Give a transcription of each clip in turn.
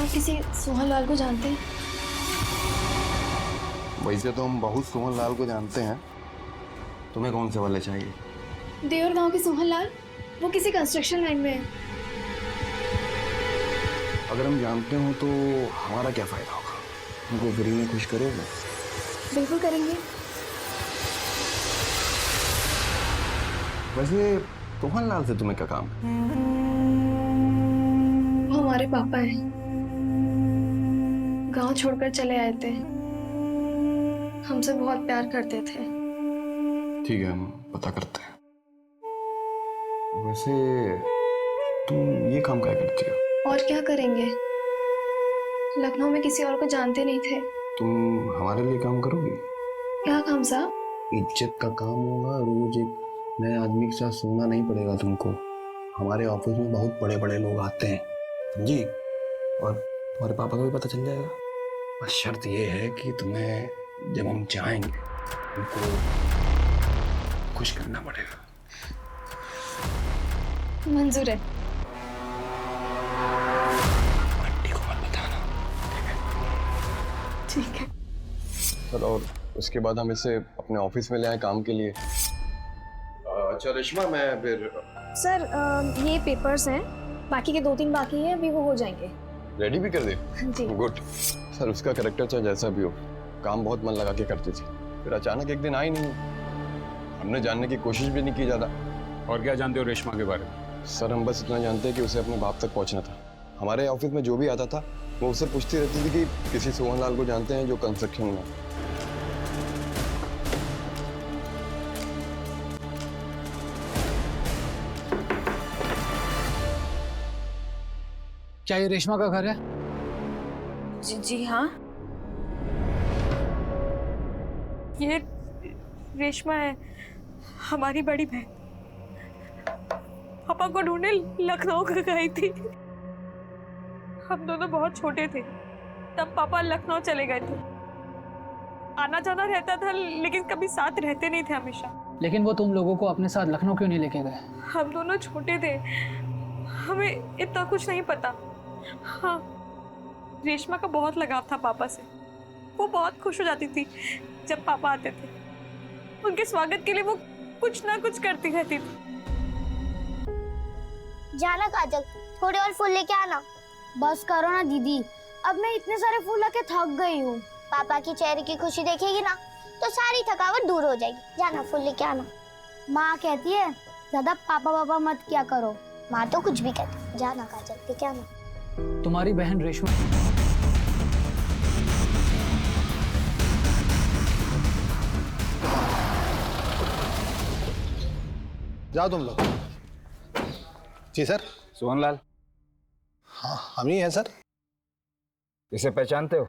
आप किसी सोहन लाल को जानते हैं? वैसे तो हम बहुत सोहन लाल को जानते हैं। तुम्हें कौन से वाले चाहिए? देवर गांव के सोहन लाल, वो किसी कंस्ट्रक्शन लाइन में है। अगर हम जानते हो तो हमारा क्या फायदा होगा? हमको फ्री में खुश करोगे? बिल्कुल करेंगे। वैसे सोहन लाल से तुम्हें क्या काम है? वो हमारे पापा हैं, गांव छोड़कर चले आए थे, हमसे बहुत प्यार करते थे। ठीक है, हम पता करते हैं। वैसे तुम ये काम क्या करती हो? और क्या करेंगे, लखनऊ में किसी और को जानते नहीं थे। तुम हमारे लिए काम करोगी? क्या काम साहब? इज्जत का काम होगा। रोज एक नए आदमी के साथ सोना नहीं पड़ेगा तुमको। हमारे ऑफिस में बहुत बड़े बड़े लोग आते हैं, समझी? और तुम्हारे पापा को भी पता चल जाएगा। बस शर्त ये है कि तुम्हें जब हम जाएंगे उनको खुश करना पड़ेगा। मंजूर है। आंटी को मत बताना, ठीक है। सर, और उसके बाद हम इसे अपने ऑफिस में ले आए काम के लिए। अच्छा रेशमा, मैं फिर सर ये पेपर्स हैं, बाकी के 2-3 बाकी हैं, अभी वो हो जाएंगे। रेडी भी कर दे? जी। गुड। सर, उसका कैरेक्टर चाहे जैसा भी हो, काम बहुत मन लगा के करती थी, फिर अचानक एक दिन आई नहीं। हमने जानने की कोशिश भी नहीं की ज्यादा। और क्या जानते हो रेशमा के बारे में? सर, हम बस इतना जानते हैं कि उसे अपने बाप तक पहुंचना था। हमारे ऑफिस में जो भी आता था वो उससे पूछती रहती थी कि किसी सोहन लाल को जानते हैं जो कंस्ट्रक्शन में। क्या ये रेशमा का घर है? जी हाँ, ये रेशमा है, हमारी बड़ी बहन। पापा को ढूंढने लखनऊ गई थी। हम दोनों बहुत छोटे थे तब पापा लखनऊ चले गए थे। आना जाना रहता था लेकिन कभी साथ रहते नहीं थे हमेशा। लेकिन वो तुम लोगों को अपने साथ लखनऊ क्यों नहीं लेके गए? हम दोनों छोटे थे, हमें इतना कुछ नहीं पता। हाँ, रेशमा का बहुत लगाव था पापा से। वो बहुत खुश हो जाती थी जब पापा आते थे। उनके स्वागत के लिए वो कुछ ना कुछ करती रहती थी। जाना काजल, थोड़े और फूल लेके आना। बस करो ना दीदी, अब मैं इतने सारे फूल लेके थक गई हूँ। पापा की चेहरे की खुशी देखेगी ना तो सारी थकावट दूर हो जाएगी। जाना फूल लेके आना। माँ कहती है ज्यादा पापा पापा मत किया करो। माँ तो कुछ भी कहती। जाना काजल, लेके आना। तुम्हारी बहन रेशमा जाओ तुम लोग। जी सर। सोहन लाल? हाँ, हम ही हैं सर। इसे पहचानते हो?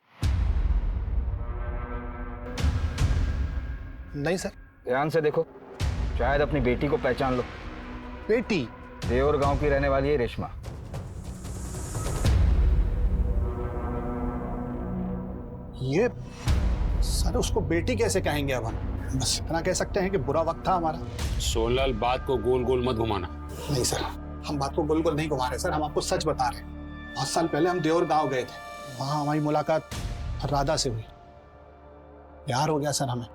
नहीं सर। ध्यान से देखो, शायद अपनी बेटी को पहचान लो। बेटी? देवर गांव की रहने वाली है रेशमा। ये सर, उसको बेटी कैसे कहेंगे? अब हम बस इतना कह सकते हैं कि बुरा वक्त था हमारा। सोहनलाल, बात को गोल गोल मत घुमाना। नहीं सर, हम बात को गोल गोल नहीं घुमा रहे सर, हम आपको सच बता रहे हैं। 5 साल पहले हम देवर गांव गए थे, वहाँ हमारी मुलाकात राधा से हुई। प्यार हो गया सर हमें।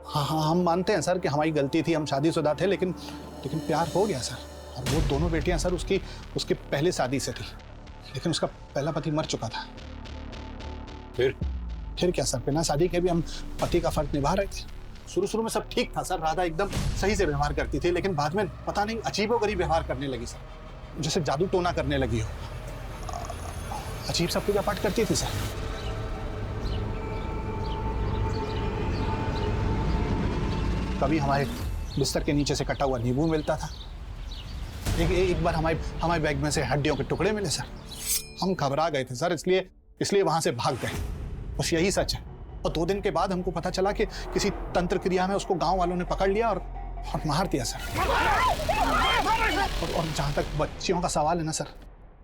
हाँ हाँ, हम मानते हैं सर कि हमारी गलती थी, हम शादीशुदा थे, लेकिन प्यार हो गया सर। और वो दोनों बेटियां सर उसकी पहले शादी से थी, लेकिन उसका पहला पति मर चुका था। फिर क्या सर, बिना शादी के भी हम पति का फर्ज निभा रहे थे। शुरू में सब ठीक था सर, राधा एकदम सही से व्यवहार करती थी, लेकिन बाद में पता नहीं अजीबोगरीब व्यवहार करने लगी सर, जैसे जादू टोना करने लगी हो। अजीब सा पूजा पाठ करती थी सर। कभी हमारे बिस्तर के नीचे से कटा हुआ नींबू मिलता था। एक बार हमारे बैग में से हड्डियों के टुकड़े मिले सर। हम घबरा गए थे सर, इसलिए वहां से भाग गए। बस यही सच है। और 2 दिन के बाद हमको पता चला कि किसी तंत्र क्रिया में उसको गांव वालों ने पकड़ लिया और मार दिया सर। और जहां तक बच्चियों का सवाल है ना सर,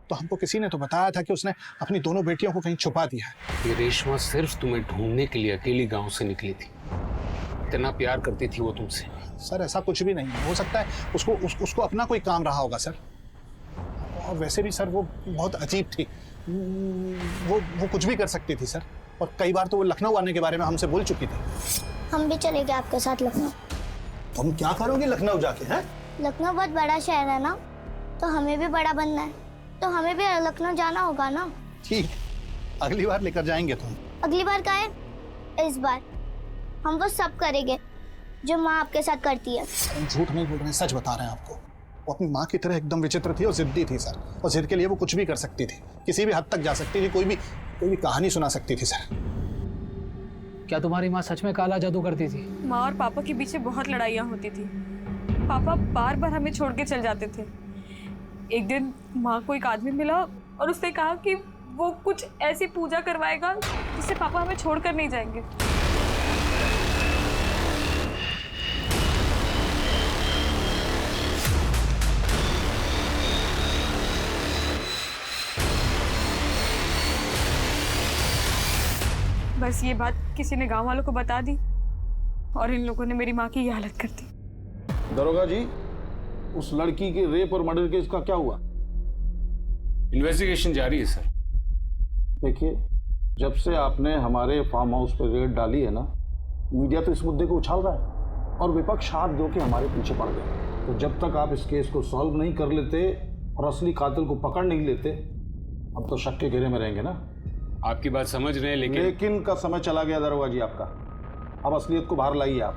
तो हमको किसी ने तो बताया था कि उसने अपनी दोनों बेटियों को कहीं छुपा दिया है। ये रेशमा सिर्फ तुम्हें ढूंढने के लिए अकेली गांव से निकली थी। इतना प्यार करती थी वो तुमसे। सर ऐसा कुछ भी नहीं हो सकता है, उसको अपना कोई काम रहा होगा सर। और वैसे भी सर वो बहुत अजीब थी, वो कुछ भी कर सकती थी सर, और कई बार तो वो लखनऊ आने के बारे में हमसे बोल चुकी थी। हम भी चले गए आपके साथ लखनऊ। तुम क्या करोगे लखनऊ जाके? हैं? लखनऊ बहुत बड़ा शहर है ना, तो हमें भी बड़ा बनना है, तो हमें भी लखनऊ जाना होगा ना। ठीक, अगली बार लेकर जाएंगे तुम। अगली बार का है? इस बार हम वो सब करेंगे जो माँ आपके साथ करती है। हम झूठ नहीं बोल रहे हैं, सच बता रहे हैं आपको। वो अपनी माँ की तरह एकदम विचित्र थी और जिद्दी थी सर, और जिद के लिए वो कुछ भी कर सकती थी, किसी भी हद तक जा सकती थी, कोई भी कहानी सुना सकती थी सर। क्या तुम्हारी माँ सच में काला जादू करती थी? माँ और पापा के पीछे बहुत लड़ाइयाँ होती थी। पापा बार बार हमें छोड़ के चल जाते थे। एक दिन माँ को एक आदमी मिला और उसने कहा कि वो कुछ ऐसी पूजा करवाएगा जिससे पापा हमें छोड़कर नहीं जाएंगे। बस ये बात किसी ने गांव वालों को बता दी और इन लोगों ने मेरी माँ की ये हालत कर दी। दरोगा जी, उस लड़की के रेप और मर्डर केस का क्या हुआ? इन्वेस्टिगेशन जारी है सर। देखिए, जब से आपने हमारे फार्म हाउस पर रेड डाली है ना, मीडिया तो इस मुद्दे को उछाल रहा है और विपक्ष हाथ धो के हमारे पीछे पड़ गए। तो जब तक आप इस केस को सॉल्व नहीं कर लेते और असली कातिल को पकड़ नहीं लेते, हम तो शक के घेरे में रहेंगे ना। आपकी बात समझ रहे हैं, लेकिन का समय चला गया दरोगा जी आपका। अब असलियत को बाहर लाइए आप।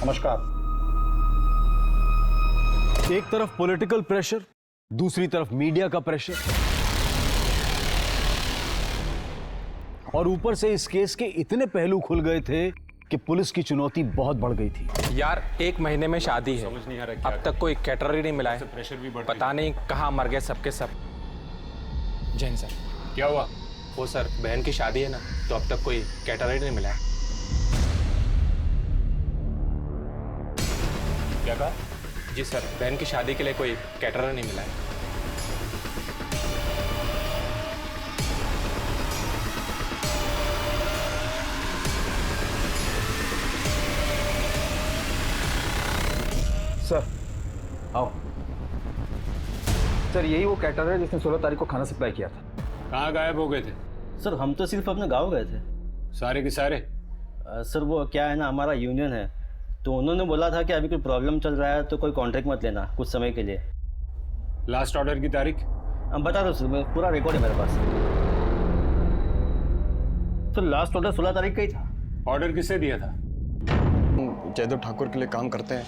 नमस्कार। एक तरफ पॉलिटिकल प्रेशर, दूसरी तरफ मीडिया का प्रेशर, और ऊपर से इस केस के इतने पहलू खुल गए थे कि पुलिस की चुनौती बहुत बढ़ गई थी। यार 1 महीने में शादी है, समझ नहीं आ रहा अब तक कोई कैटरर ही नहीं मिला है। प्रेशर भी बढ़ पता नहीं कहाँ मर गए सबके सब। जैन सर, क्या हुआ? वो सर बहन की शादी है ना, तो अब तक कोई कैटरर ही नहीं मिला है। क्या कहा? जी सर, बहन की शादी के लिए कोई कैटरर नहीं मिला है। सर आओ। सर यही वो कैटर है जिसने 16 तारीख को खाना सप्लाई किया था। कहाँ गायब हो गए थे? सर हम तो सिर्फ अपने गांव गए थे। सारे के सारे? सर वो क्या है ना, हमारा यूनियन है, तो उन्होंने बोला था कि अभी कोई प्रॉब्लम चल रहा है तो कोई कॉन्ट्रैक्ट मत लेना कुछ समय के लिए। लास्ट ऑर्डर की तारीख? बता दो सर, पूरा रिकॉर्ड है मेरे पास। तो लास्ट ऑर्डर 16 तारीख का ही था। ऑर्डर किससे दिया था? जयदेव ठाकुर के लिए काम करते हैं,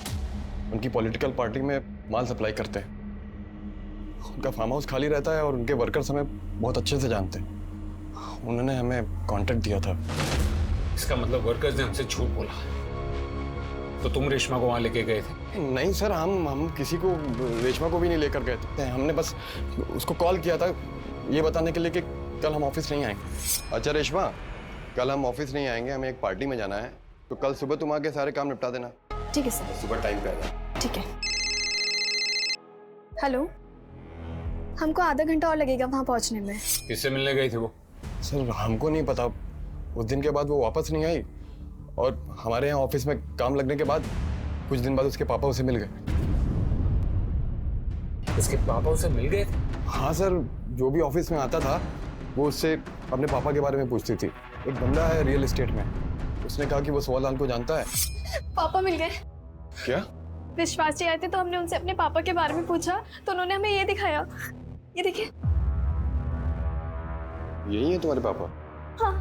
उनकी पॉलिटिकल पार्टी में माल सप्लाई करते हैं। उनका फार्म हाउस खाली रहता है और उनके वर्कर्स हमें बहुत अच्छे से जानते हैं। उन्होंने हमें कॉन्ट्रैक्ट दिया था। इसका मतलब वर्कर्स ने हमसे झूठ बोला, तो तुम रेशमा को वहां लेके गए थे? नहीं सर, हम किसी को, रेशमा को भी नहीं लेकर गए थे। हमने बस उसको कॉल किया था ये बताने के लिए कि कल हम ऑफिस नहीं आएंगे। अच्छा रेशमा, कल हम ऑफिस नहीं आएंगे, हमें एक पार्टी में जाना है, तो कल सुबह तुम आके सारे काम निपटा देना। ठीक है सर। सुबह टाइम पे आना। ठीक है। हेलो, हमको आधा घंटा और लगेगा वहां पहुंचने में। किससे मिलने गई थी वो? सर हमको नहीं पता, उस दिन के बाद वो वापस नहीं आई, और हमारे यहाँ ऑफिस में काम लगने के बाद कुछ दिन बाद उसके पापा उसे मिल गए। उसके पापा उसे मिल गए थे? हाँ सर, जो भी ऑफिस में आता था वो उससे अपने पापा के बारे में पूछती थी। एक बंदा है रियल एस्टेट में, उसने कहा कि वो सोहनलाल को जानता है। पापा मिल गए? क्या? विश्वास जी आए थे तो हमने उनसे अपने पापा के बारे में पूछा, तो उन्होंने हमें ये दिखाया। ये देखिए। यही है तुम्हारे पापा? हाँ।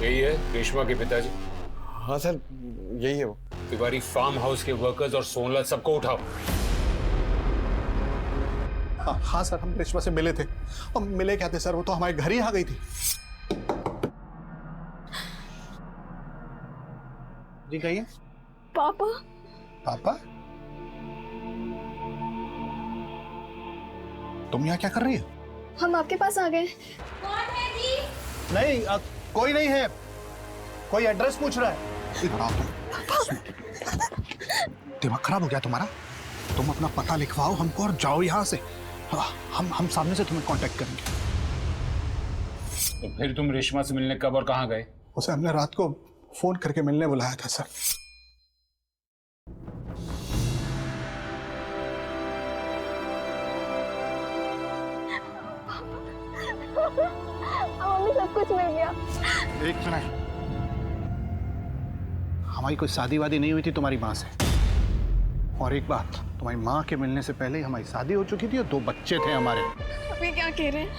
यही है रेशमा के पिताजी? हाँ सर, यही है वो। तिवारी फार्म हाउस के वर्कर्स और सोनलाल सबको उठाओ। हाँ सर, हम रेशमा से मिले थे। और मिले क्या थे सर, वो तो हमारे घर ही आ गई थी। जी कहिए। पापा? पापा? तुम यहाँ क्या कर रही हो? हम आपके पास आ गए। नहीं, कोई नहीं है, कोई एड्रेस पूछ रहा है। इधर आओ तुम। दिमाग खराब हो गया तुम्हारा? तुम अपना पता लिखवाओ हमको और जाओ यहाँ से। हम सामने से तुम्हें कांटेक्ट करेंगे। तो फिर तुम रेशमा से मिलने कब और कहाँ गए? उसे हमने रात को फोन करके मिलने बुलाया था सर। कुछ मिल गया। एक मिनट, हमारी कोई शादी वादी नहीं हुई थी तुम्हारी माँ से। और एक बात, तुम्हारी माँ के मिलने से पहले ही हमारी शादी हो चुकी थी और 2 बच्चे थे हमारे। अब ये क्या कह रहे हैं?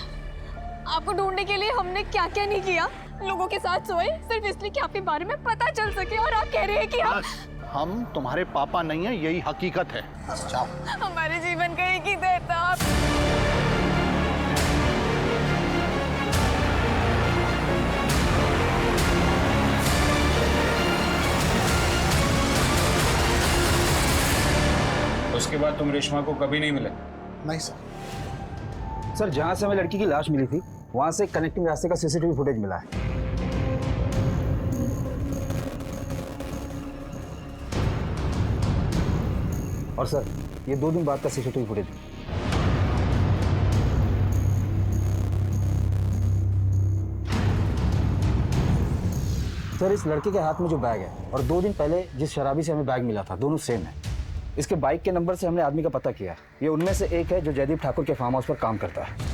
आपको ढूंढने के लिए हमने क्या क्या नहीं किया। लोगों के साथ सोए सिर्फ इसलिए कि आपके बारे में पता चल सके, और आप कह रहे हैं कि हम तुम्हारे पापा नहीं है, यही हकीकत है। जाओ। हमारे जीवन का एक ही दर्द था। आप उसके बाद तुम रेशमा को कभी नहीं मिले? नहीं सर। सर, जहां से हमें लड़की की लाश मिली थी वहां से कनेक्टिंग रास्ते का सीसीटीवी फुटेज मिला है। और सर, ये 2 दिन बाद का सीसीटीवी फुटेज। सर, इस लड़के के हाथ में जो बैग है और 2 दिन पहले जिस शराबी से हमें बैग मिला था, दोनों सेम है। इसके बाइक के नंबर से हमने आदमी का पता किया। ये उनमें से एक है जो जयदीप ठाकुर के फार्म हाउस पर काम करता है।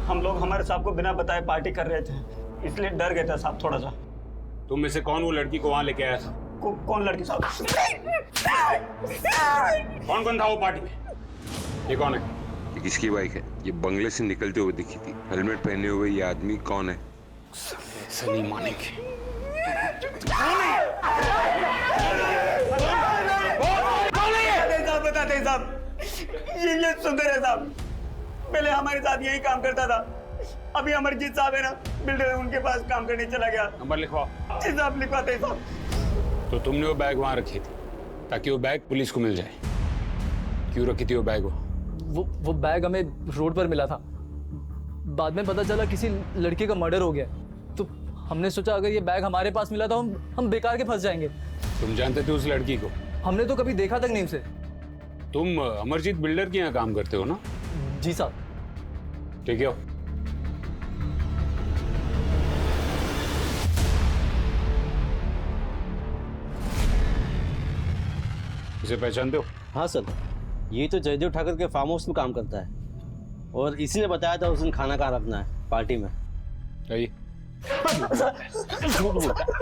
हम लोग हमारे साहब को बिना बताए पार्टी कर रहे थे, इसलिए डर गए थे साहब थोड़ा सा। तुम में से कौन वो लड़की को वहां लेके आया था? कौन लड़की साहब? कौन कौन था वो पार्टी में? ये कौन है? ये किसकी बाइक है? ये बंगले से निकलते हुए दिखी थी। हेलमेट पहने हुए ये आदमी कौन है? नहीं मानेंगे। बताते हैं साहब, ये सुंदर है साहब। पहले हमारे साथ यही काम करता था। अभी अमरजीत साहब है ना, बिल्डर, उनके पास काम करने चला गया। नंबर लिखवाओ। जी साहब, लिखवाते हैं साहब। तो तुमने वो बैग वहां रखी थी ताकि वो बैग पुलिस को मिल जाए। क्यों रखी थी वो बैग? वो बैग हमें रोड पर मिला था। बाद में पता चला किसी लड़के का मर्डर हो गया, तो हमने सोचा अगर ये बैग हमारे पास मिला तो हम बेकार के फंस जाएंगे। तुम जानते थे उस लड़की को? हमने तो कभी देखा तक नहीं उसे। तुम अमरजीत बिल्डर के यहाँ काम करते हो ना? जी साहब। ठीक है। इसे पहचानते हो? हाँ सर, ये तो जयदेव ठाकुर के फार्म हाउस में काम करता है, और इसी ने बताया था उस दिन खाना कहाँ रखना है पार्टी में।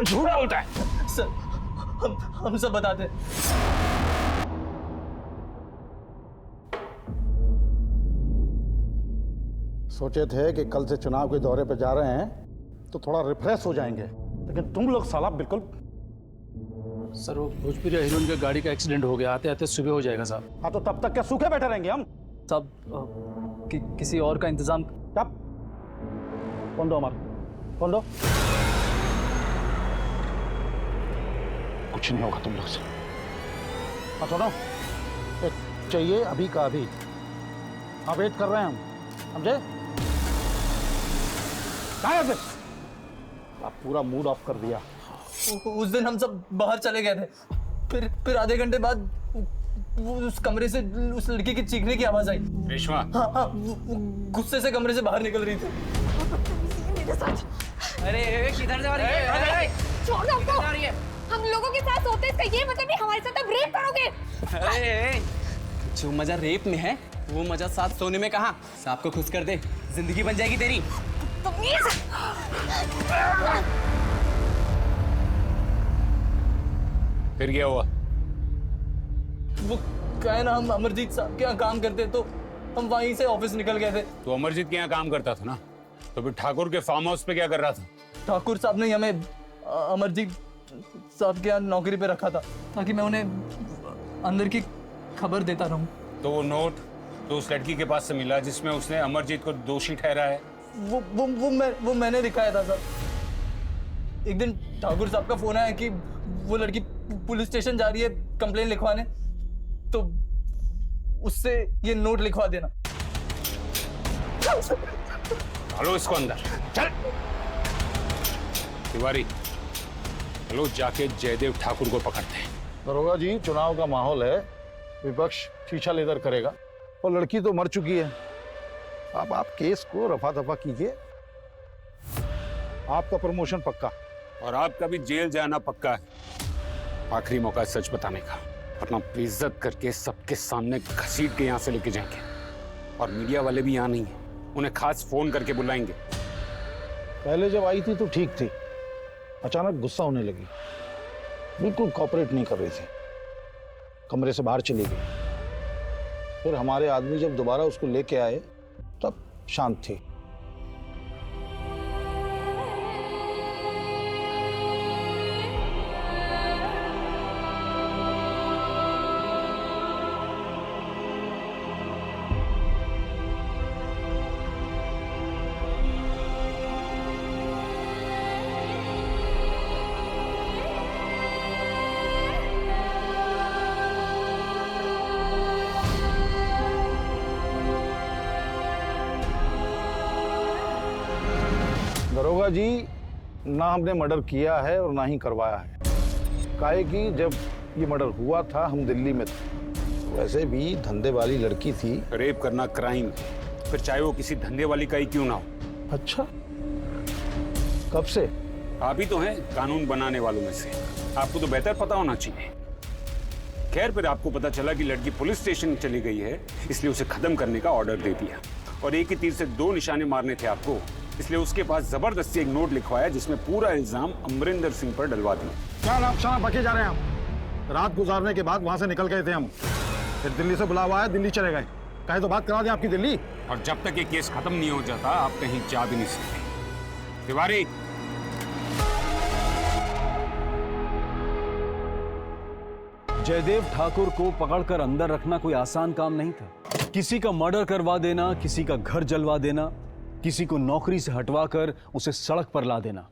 झूठ बोलता है सर। हम सब बताते हैं। सोचे थे कि कल से चुनाव के दौरे पे जा रहे हैं तो थोड़ा रिफ्रेश हो जाएंगे, लेकिन तुम लोग साला बिल्कुल। सर, वो भोजपुरी हीरोइन का गाड़ी का एक्सीडेंट हो गया, आते आते सुबह हो जाएगा साहब। हाँ, तो तब तक क्या सूखे बैठे रहेंगे हम? साहब, किसी और का इंतजाम। कब? कौन दो अमर, कौन दो? कुछ नहीं होगा तुम लोग से। हाँ सुनो, चाहिए अभी का अभी। हाँ, वेट कर रहे हैं हम, समझे? आप पूरा मूड ऑफ कर दिया। उस दिन हम सब बाहर चले गए थे, फिर आधे घंटे बाद वो उस कमरे से उस लड़की की चीखने की आवाज आई। रेशमा? हाँ, वो गुस्से से कमरे से बाहर निकल रही थी। अरे किधर जा रही है? छोड़ दो हमको। हम लोगों के साथ सोते इसका ये मतलब नहीं हमारे साथ अब रेप करोगे? अरे जो मजा रेप में है वो मजा साथ सोने में कहाँ? सांप को खुश कर दे, जिंदगी बन जाएगी तेरी। फिर क्या हुआ? वो कहे ना, हम अमरजीत साहब के यहाँ काम करते, तो हम वहीं से ऑफिस निकल गए थे। तो अमरजीत के यहाँ काम करता था ना, तो फिर ठाकुर के फार्म हाउस पे क्या कर रहा था? ठाकुर साहब ने हमें अमरजीत साहब के यहाँ नौकरी पे रखा था ताकि मैं उन्हें अंदर की खबर देता रहूं। तो वो नोट तो उस लड़की के पास से मिला जिसमें उसने अमरजीत को दोषी ठहरा है? वो मैंने दिखाया था सर। एक दिन ठाकुर साहब का फोन आया कि वो लड़की पुलिस स्टेशन जा रही है कंप्लेन लिखवाने, तो उससे ये नोट लिखवा देना। हेलो, इसको अंदर चल। तिवारी, हेलो, जाके जयदेव ठाकुर को पकड़ते हैं। दरोगा जी, चुनाव का माहौल है, विपक्ष शीशा लेदर करेगा, और लड़की तो मर चुकी है। अब आप केस को रफा दफा कीजिए, आपका प्रमोशन पक्का। और आपका भी जेल जाना पक्का है। आखिरी मौका है सच बताने का, वरना बेइज्जत करके सबके सामने घसीट के यहाँ से लेके जाएंगे। और मीडिया वाले भी यहाँ नहीं है, उन्हें खास फोन करके बुलाएंगे। पहले जब आई थी तो ठीक थी, अचानक गुस्सा होने लगी, बिल्कुल कॉपरेट नहीं कर रही थी, कमरे से बाहर चली गई। फिर हमारे आदमी जब दोबारा उसको लेके आए तब शांत थी। दरोगा जी, ना हमने मर्डर किया है और ना ही करवाया है। काहे कि जब ये मर्डर हुआ था हम दिल्ली में थे। वैसे भी धंधे वाली लड़की थी। रेप करना क्राइम, फिर चाहे वो किसी धंधे वाली का ही क्यों ना हो। अच्छा, कब से? आप ही तो हैं कानून बनाने वालों में से, आपको तो बेहतर पता होना चाहिए। खैर, फिर आपको पता चला कि लड़की पुलिस स्टेशन चली गई है, इसलिए उसे खत्म करने का ऑर्डर दे दिया और एक ही तीर से 2 निशाने मारने थे आपको, इसलिए उसके पास जबरदस्ती एक नोट लिखवाया जिसमें पूरा इल्जाम अमरिंदर सिंह पर डलवा दिया। क्या आप शराब बके जा रहे हैं? हम रात गुजारने के बाद वहां से निकल गए थे हम, फिर दिल्ली से बुलावा आया, दिल्ली चले गए। कहे तो बात करा दें आपकी दिल्ली। और जब तक ये केस खत्म नहीं हो जाता आप कहीं जा भी नहीं सकते। तिवारी, जयदेव ठाकुर को पकड़कर अंदर रखना कोई आसान काम नहीं था। किसी का मर्डर करवा देना, किसी का घर जलवा देना, किसी को नौकरी से हटवाकर उसे सड़क पर ला देना,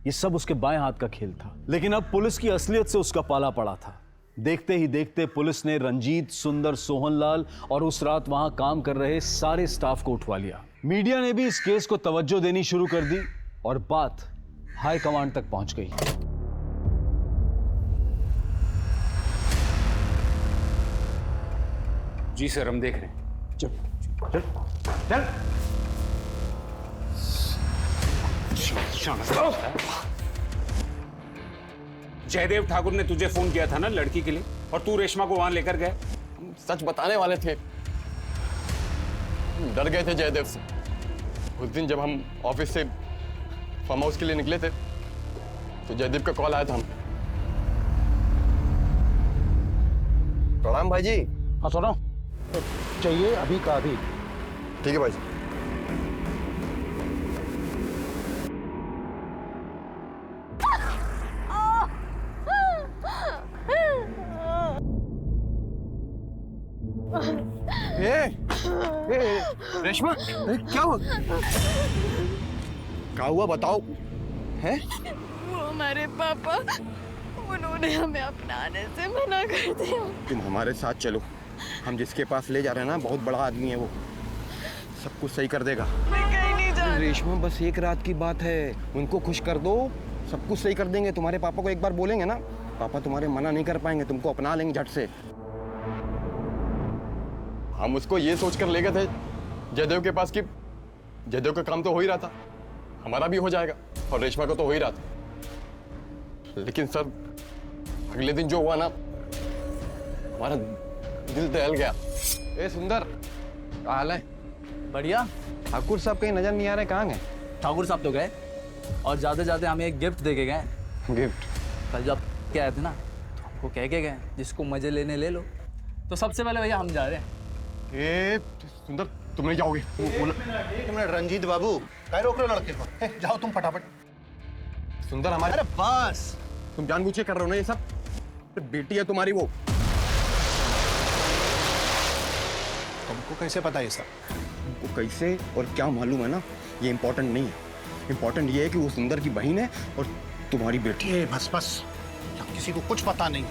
ये सब उसके बाएं हाथ का खेल था। लेकिन अब पुलिस की असलियत से उसका पाला पड़ा था। देखते ही देखते पुलिस ने रंजीत, सुंदर, सोहनलाल और उस रात वहां काम कर रहे सारे स्टाफ को उठवा लिया। मीडिया ने भी इस केस को तवज्जो देनी शुरू कर दी और बात हाई कमांड तक पहुंच गई। जी सर, हम देख रहे हैं। चल चल चल। जयदेव ठाकुर ने तुझे फोन किया था ना लड़की के लिए, और तू रेशमा को वहां लेकर गए। सच बताने वाले थे, डर गए थे जयदेव से। उस दिन जब हम ऑफिस से फार्म हाउस के लिए निकले थे तो जयदेव का कॉल आया था हमें। प्रणाम भाई जी। हाँ सुनो, चाहिए अभी का अभी। ठीक है भाई जी। रेशमा, क्या हुआ? क्या हुआ बताओ? हैं? वो हमारे पापा, उन्होंने हमें अपनाने से मना कर दिया। तुम हमारे साथ चलो, हम जिसके पास ले जा रहे हैं ना बहुत बड़ा आदमी है, वो सब कुछ सही कर देगा। मैं कहीं नहीं जा रही। रेशमा, बस एक रात की बात है, उनको खुश कर दो, सब कुछ सही कर देंगे। तुम्हारे पापा को एक बार बोलेंगे ना, पापा तुम्हारे मना नहीं कर पाएंगे, तुमको अपना लेंगे झट से। हम उसको ये सोच कर ले गए थे जयदेव के पास कि जयदेव का काम तो हो ही रहा था, हमारा भी हो जाएगा और रेशमा को तो हो ही रहा था। लेकिन सर, अगले दिन जो हुआ ना, हमारा दिल दहल गया। ए सुंदर, क्या हाल है? बढ़िया। ठाकुर साहब कहीं नजर नहीं आ रहे, कहाँ गए? ठाकुर साहब तो गए और जाते जाते हमें एक गिफ्ट दे के गए। गिफ्ट? कल जब क्या आए थे ना, तो हमको कह के गए जिसको मजे लेने ले लो। तो सबसे पहले भैया हम जा रहे हैं। ए सुंदर, तुम नहीं जाओगे? तुमने रंजीत बाबू कह रोक लो लड़के को, जाओ तुम फटाफट। सुंदर हमारे, अरे बस, तुम जानबूझ के कर रहे हो ना ये सब? बेटी है तुम्हारी वो। तुमको कैसे पता ये सब? तुमको कैसे और क्या मालूम है ना, ये इम्पोर्टेंट नहीं है। इम्पोर्टेंट ये है कि वो सुंदर की बहन है और तुम्हारी बेटी है। बस बस, किसी को कुछ पता नहीं।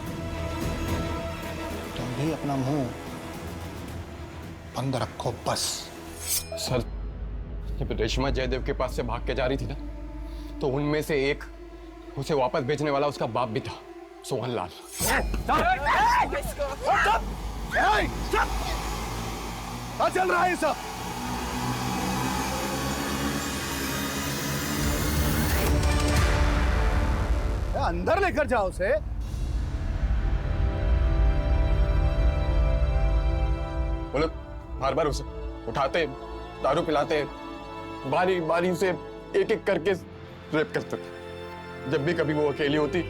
तुम भी अपना मुंह बंद रखो बस। सर, जब रेशमा जयदेव के पास से भाग के जा रही थी ना, तो उनमें से एक उसे वापस भेजने वाला उसका बाप भी था, सोहनलाल। क्या चल रहा है सब? अंदर लेकर जाओ उसे। वो लोग बार बार उसे उठाते दारू पिलाते, बारी बारी उसे एक एक करके रेप करते थे। जब भी कभी वो अकेली होती,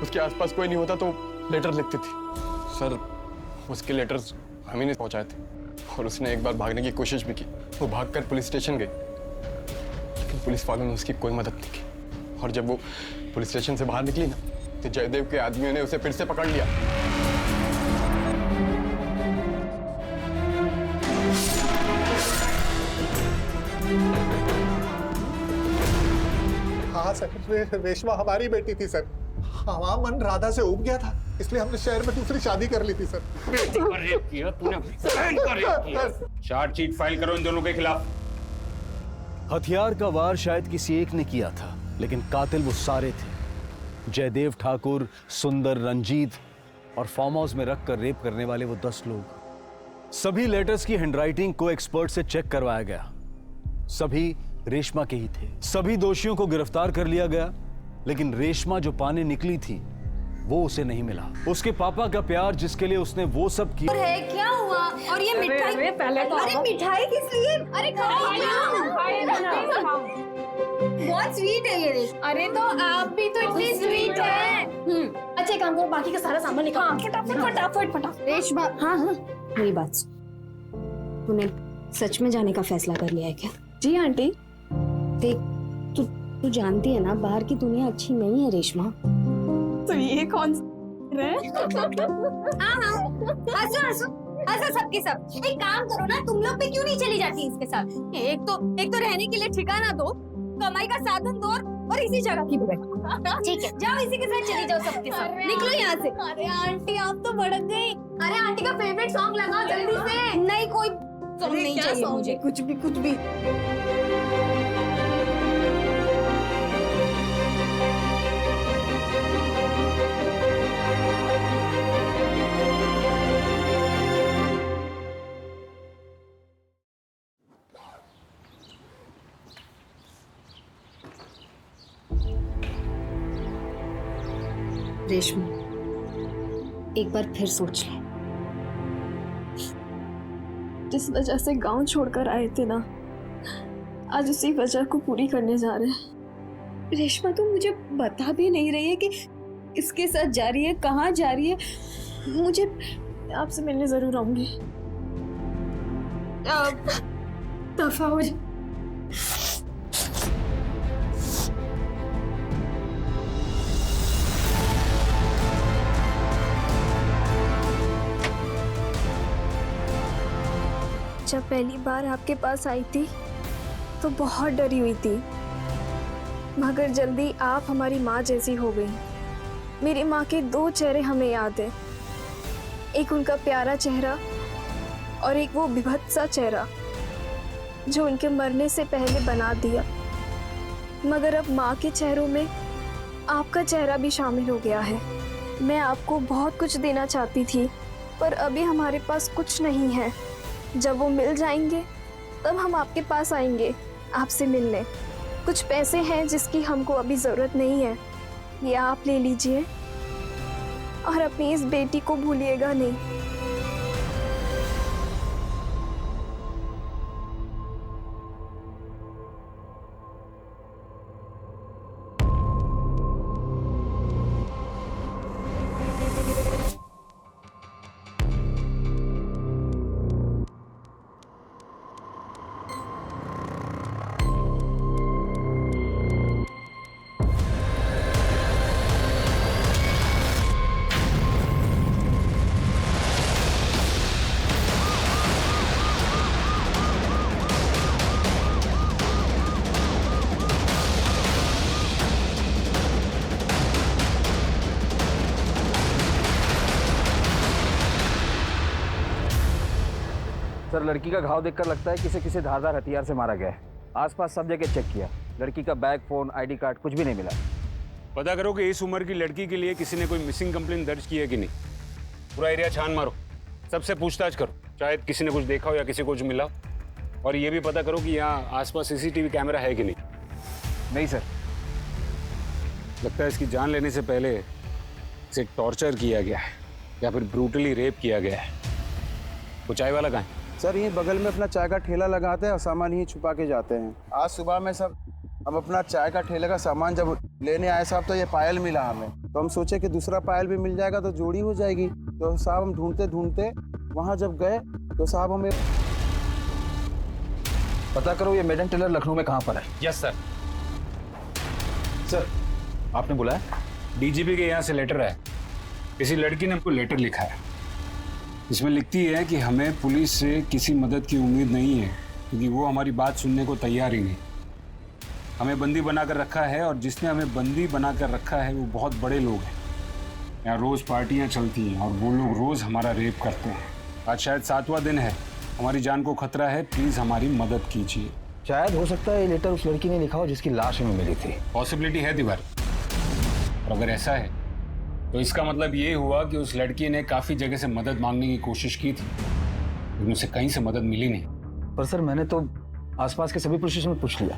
उसके आसपास कोई नहीं होता तो लेटर लिखती थी। सर, उसके लेटर्स हम ही ने पहुंचाए थे और उसने एक बार भागने की कोशिश भी की। वो भागकर पुलिस स्टेशन गई, लेकिन पुलिस वालों ने उसकी कोई मदद नहीं की। और जब वो पुलिस स्टेशन से बाहर निकली ना, तो जयदेव के आदमियों ने उसे फिर से पकड़ लिया। हाँ सर, रेशमा हमारी बेटी थी सर। हमारा मन राधा से उब गया था, इसलिए हमने शहर में दूसरी शादी कर ली थी सर। चार्जशीट फाइल करो इन दोनों के खिलाफ। हथियार का वार शायद किसी एक ने किया था, लेकिन कातिल वो सारे थे। जयदेव ठाकुर, सुंदर, रंजीत और फार्म हाउस में रखकर रेप करने वाले वो 10 लोग। सभी लेटर्स की हैंडराइटिंग को एक्सपर्ट से चेक करवाया गया। सभी रेशमा के ही थे। सभी दोषियों को गिरफ्तार कर लिया गया, लेकिन रेशमा जो पाने निकली थी वो उसे नहीं मिला। उसके पापा का प्यार जिसके लिए उसने वो सब किया। है क्या हुआ? और ये मिठाई? अरे मिठाई किस लिए? अरे बहुत स्वीट है ये। अरे तो आप भी तो इतनी स्वीट है। अच्छा काम करो, बाकी का सारा सामान निकालो। फटाफट फटाफट फटाफट। रेशमा, हाँ मेरी बात सुन। तूने सच में जाने का फैसला कर लिया है क्या? जी आंटी। देख, तू जानती है ना, बाहर की दुनिया अच्छी नहीं है रेशमा। तो ये कौन हंसो सबके सब। एक काम करो ना, तुम लोग भी क्यों नहीं चली जाती इसके साथ? एक तो रहने के लिए ठिकाना दो, कमाई का साधन दो और इसी जगह की बुराई। ठीक है, जाओ इसी के साथ चली जाओ सबके साथ। निकलो यहाँ से। अरे आंटी आप तो भड़क गई। अरे आंटी का फेवरेट सॉन्ग लगाओ जल्दी से। नहीं कोई सॉन्ग नहीं चाहिए मुझे। कुछ भी। रेशमा, एक बार फिर सोच ले। जिस वजह से गांव छोड़कर आए थे ना, आज उसी वजह को पूरी करने जा रहे हैं। रेशमा तुम मुझे बता भी नहीं रही है कि इसके साथ जा रही है, कहाँ जा रही है। मुझे आपसे मिलने जरूर आऊंगी। दफा हो जा। जब पहली बार आपके पास आई थी तो बहुत डरी हुई थी, मगर जल्दी आप हमारी माँ जैसी हो गई। मेरी माँ के 2 चेहरे हमें याद है, एक उनका प्यारा चेहरा और एक वो विभत्सा चेहरा जो उनके मरने से पहले बना दिया। मगर अब माँ के चेहरों में आपका चेहरा भी शामिल हो गया है। मैं आपको बहुत कुछ देना चाहती थी, पर अभी हमारे पास कुछ नहीं है। जब वो मिल जाएंगे तब हम आपके पास आएंगे आपसे मिलने। कुछ पैसे हैं जिसकी हमको अभी ज़रूरत नहीं है, ये आप ले लीजिए और अपनी इस बेटी को भूलिएगा नहीं। सर, लड़की का घाव देखकर लगता है कि इसे किसी धारदार हथियार से मारा गया है। आसपास सब जगह चेक किया, लड़की का बैग, फोन, आईडी कार्ड कुछ भी नहीं मिला। पता करो कि इस उम्र की लड़की के लिए किसी ने कोई मिसिंग कंप्लेंट दर्ज की है कि नहीं। पूरा एरिया छान मारो, सबसे पूछताछ करो, शायद किसी ने कुछ देखा हो या किसी को कुछ मिला। और ये भी पता करो कि यहाँ आसपास सीसीटीवी कैमरा है कि नहीं। नहीं सर। लगता है इसकी जान लेने से पहले इसे टॉर्चर किया गया है या फिर ब्रूटली रेप किया गया है। वो चाय वाला कहाँ है? सर ये बगल में अपना चाय का ठेला लगाते हैं और सामान ही छुपा के जाते हैं। आज सुबह में सब हम अपना चाय का ठेले का सामान जब लेने आए साहब तो ये पायल मिला हमें, तो हम सोचे कि दूसरा पायल भी मिल जाएगा तो जोड़ी हो जाएगी। तो साहब हम ढूंढते ढूंढते वहाँ जब गए तो साहब हमें पता करो ये मेडन टेलर लखनऊ में कहाँ पर है। Yes sir. सर आपने बुलाया? डीजीपी के यहाँ से लेटर है। किसी लड़की ने हमको लेटर लिखा है। इसमें लिखती है कि हमें पुलिस से किसी मदद की उम्मीद नहीं है क्योंकि वो हमारी बात सुनने को तैयार ही नहीं। हमें बंदी बनाकर रखा है और जिसने हमें बंदी बनाकर रखा है वो बहुत बड़े लोग हैं। यहाँ रोज़ पार्टियाँ चलती हैं और वो लोग रोज़ हमारा रेप करते हैं। आज शायद 7वां दिन है, हमारी जान को खतरा है, प्लीज़ हमारी मदद कीजिए। शायद हो सकता है ये लेटर उस लड़की ने लिखा हो जिसकी लाश हमें मिली थी। पॉसिबिलिटी है तिवारी, और अगर ऐसा है तो इसका मतलब ये हुआ कि उस लड़की ने काफ़ी जगह से मदद मांगने की कोशिश की थी लेकिन उसे कहीं से मदद मिली नहीं। पर सर मैंने तो आसपास के सभी पुलिस स्टेशन में पूछ लिया,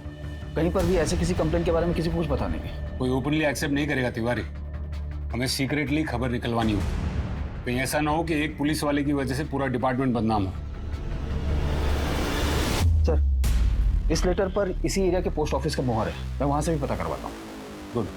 कहीं पर भी ऐसे किसी कंप्लेंट के बारे में किसी को कुछ पता नहीं है। कोई ओपनली एक्सेप्ट नहीं करेगा तिवारी, हमें सीक्रेटली खबर निकलवानी होगी। कहीं ऐसा ना हो कि एक पुलिस वाले की वजह से पूरा डिपार्टमेंट बदनाम हो। सर इस लेटर पर इसी एरिया के पोस्ट ऑफिस का मोहर है, मैं वहां से भी पता करवाता हूँ। गुड।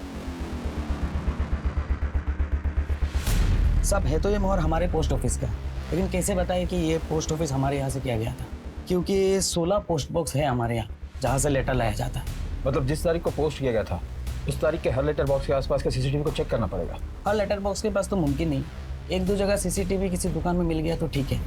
सब है तो ये मोहर हमारे पोस्ट ऑफिस का, लेकिन कैसे बताए कि ये पोस्ट ऑफिस हमारे यहाँ से किया गया था? क्योंकि 16 पोस्ट बॉक्स है हमारे यहाँ जहाँ से लेटर लाया जाता है। मतलब जिस तारीख को पोस्ट किया गया था उस तारीख के हर लेटर बॉक्स के आसपास के सीसीटीवी को चेक करना पड़ेगा। हर लेटर बॉक्स के पास तो मुमकिन नहीं, 1-2 जगह सीसीटीवी किसी दुकान में मिल गया तो ठीक है।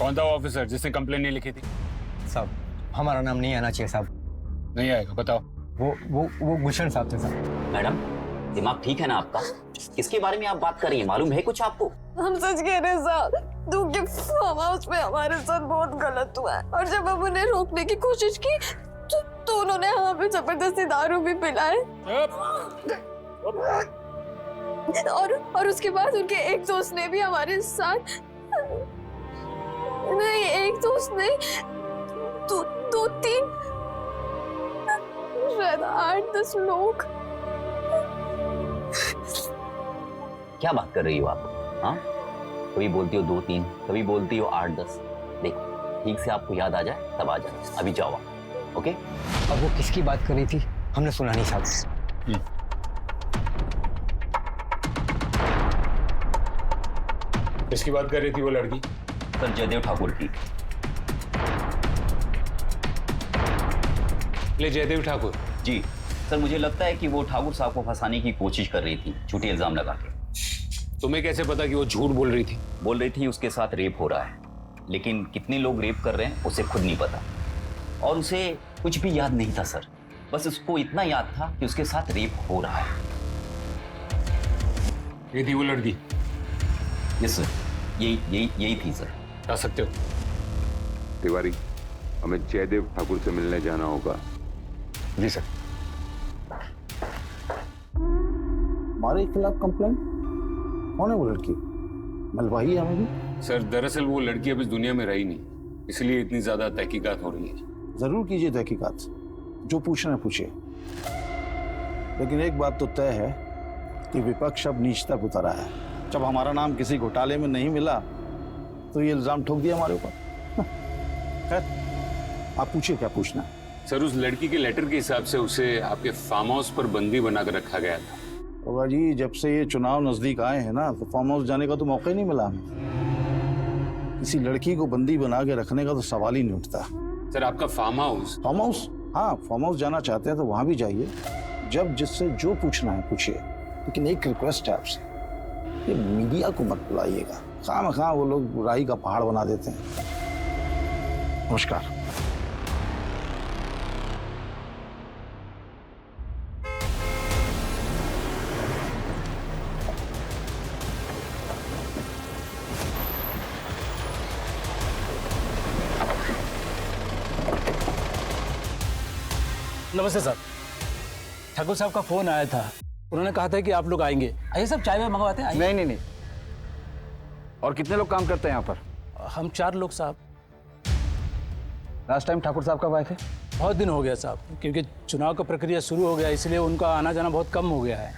कौन था वो ऑफिसर जिसने कंप्लेन नहीं लिखी थी? साहब हमारा नाम नहीं आना चाहिए साहब। नहीं आएगा, बताओ। वो गुलशन साहब थे साहब। मैडम दिमाग ठीक है ना आपका? किसके बारे में आप बात कर रही हैं, मालूम है कुछ आपको? हम सच कह रहे हैं साहब, तू के फार्म हाउस में हमारे साथ बहुत गलत हुआ है और जब हम उन्हें रोकने की कोशिश की तो उन्होंने हमें पे जबरदस्ती दारू भी पिलाए और उसके बाद उनके एक दोस्त ने भी हमारे साथ, नहीं एक दोस्त नहीं, 2-3 शायद 8-10 लोग। क्या बात कर रही हो आप? हाँ, कभी बोलती हो 2-3, कभी बोलती हो 8-10। देखो ठीक से आपको याद आ जाए तब आ जाना, अभी जाओ आप। ओके? अब वो किसकी बात कर रही थी हमने सुना नहीं साहब। किसकी बात कर रही थी वो लड़की? सर जयदेव ठाकुर की। ले जयदेव ठाकुर जी सर, मुझे लगता है कि वो ठाकुर साहब को फंसाने की कोशिश कर रही थी, झूठे इल्जाम लगा के। तुम्हें कैसे पता कि वो झूठ बोल रही थी? बोल रही थी उसके साथ रेप हो रहा है, लेकिन कितने लोग रेप कर रहे हैं उसे खुद नहीं पता और उसे कुछ भी याद नहीं था सर। बस उसको इतना याद था कि उसके साथ रेप हो रहा है। ये थी वो लड़की? यस सर, यही थी सर। बता सकते हो? तिवारी हमें जयदेव ठाकुर से मिलने जाना होगा। जी सर। हमारे खिलाफ कंप्लेन? कौन है वो लड़की? मलवाही है हमें भी? सर दरअसल वो लड़की अब इस दुनिया में रही नहीं, इसलिए इतनी ज्यादा तहकीकात हो रही है। जरूर कीजिए तहकीकात, जो पूछना है पूछिए, लेकिन एक बात तो तय है कि विपक्ष अब नीच तक उतरा है। जब हमारा नाम किसी घोटाले में नहीं मिला तो ये इल्जाम ठोक दिया हमारे ऊपर। खैर आप पूछिए क्या पूछना है। सर उस लड़की के लेटर के हिसाब से उसे आपके फार्म हाउस पर बंदी बनाकर रखा गया था। बाबा जी जब से ये चुनाव नजदीक आए हैं ना तो फार्म हाउस जाने का तो मौका ही नहीं मिला हमें। किसी लड़की को बंदी बना के रखने का तो सवाल ही नहीं उठता। सर आपका फार्म हाउस? फार्म हाउस, हाँ फार्म हाउस जाना चाहते हैं तो वहां भी जाइए, जब जिससे जो पूछना है पूछिए, लेकिन एक रिक्वेस्ट है आपसे, ये मीडिया को मत बुलाइएगा, खामखा वो लोग राई का पहाड़ बना देते हैं। नमस्कार। नमस्ते सर, ठाकुर साहब का फोन आया था, उन्होंने कहा था कि आप लोग आएंगे। आइए सब चाय में मंगवाते हैं। नहीं। और कितने लोग काम करते हैं यहाँ पर? हम 4 लोग साहब। लास्ट टाइम ठाकुर साहब कब आए थे? बहुत दिन हो गया साहब, क्योंकि चुनाव का प्रक्रिया शुरू हो गया, इसलिए उनका आना जाना बहुत कम हो गया है।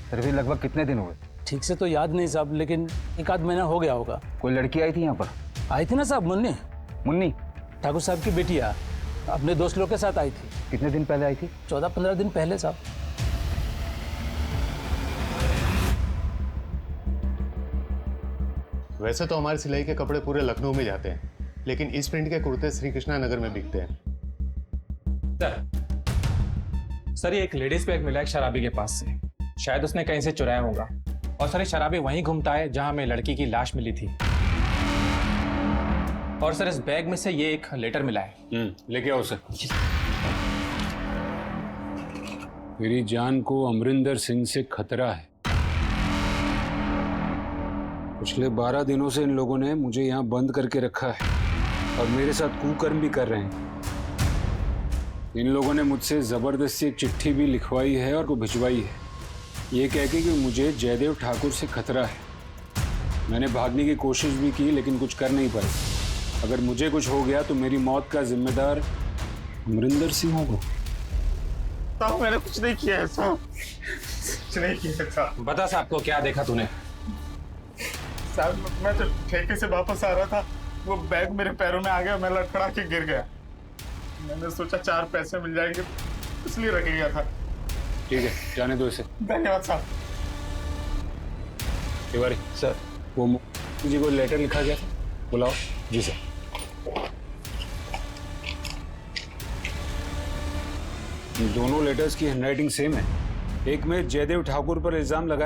फिर भी लगभग कितने दिन हुए? ठीक से तो याद नहीं साहब, लेकिन एक आध महीना हो गया होगा। कोई लड़की आई थी यहाँ पर? आई थी ना साहब, मुन्नी। मुन्नी? ठाकुर साहब की बेटिया अपने दोस्त लोग के साथ आई थी। कितने दिन पहले आई थी? 14-15 दिन पहले साहब। वैसे तो हमारे सिलाई के कपड़े पूरे लखनऊ में जाते हैं, लेकिन इस प्रिंट के कुर्ते श्री कृष्णा नगर में बिकते हैं। सर ये एक लेडीज बैग मिला है शराबी के पास से, शायद उसने कहीं से चुराया होगा। और सर ये शराबी वहीं घूमता है जहां हमें लड़की की लाश मिली थी। और सर इस बैग में से ये एक लेटर मिला है। लेके आओ उसे। मेरी जान को अमरिंदर सिंह से खतरा है। पिछले 12 दिनों से इन लोगों ने मुझे यहाँ बंद करके रखा है और मेरे साथ कुकर्म भी कर रहे हैं। इन लोगों ने मुझसे जबरदस्ती एक चिट्ठी भी लिखवाई है और को भिजवाई है, ये कह के कि मुझे जयदेव ठाकुर से खतरा है। मैंने भागने की कोशिश भी की लेकिन कुछ कर नहीं पाई। अगर मुझे कुछ हो गया तो मेरी मौत का जिम्मेदार अमरिंदर सिंह होगा। साहब मैंने कुछ नहीं किया है साहब, कुछ नहीं किया है साहब। बता साहब को क्या देखा तूने? साहब मैं तो ठेके से वापस आ रहा था, वो बैग मेरे पैरों में आ गया, मैं लड़खड़ा के गिर गया। मैंने सोचा 4 पैसे मिल जाएंगे इसलिए रख लिया था। ठीक है, जाने दो इसे। धन्यवाद साहब। तिवारी सर, वो जी को लेटर लिखा गया था, बुलाओ। जी सर। दोनों लेटर्स की हैंडराइटिंग सेम है। एक में जयदेव ठाकुर पर इल्जाम लगाया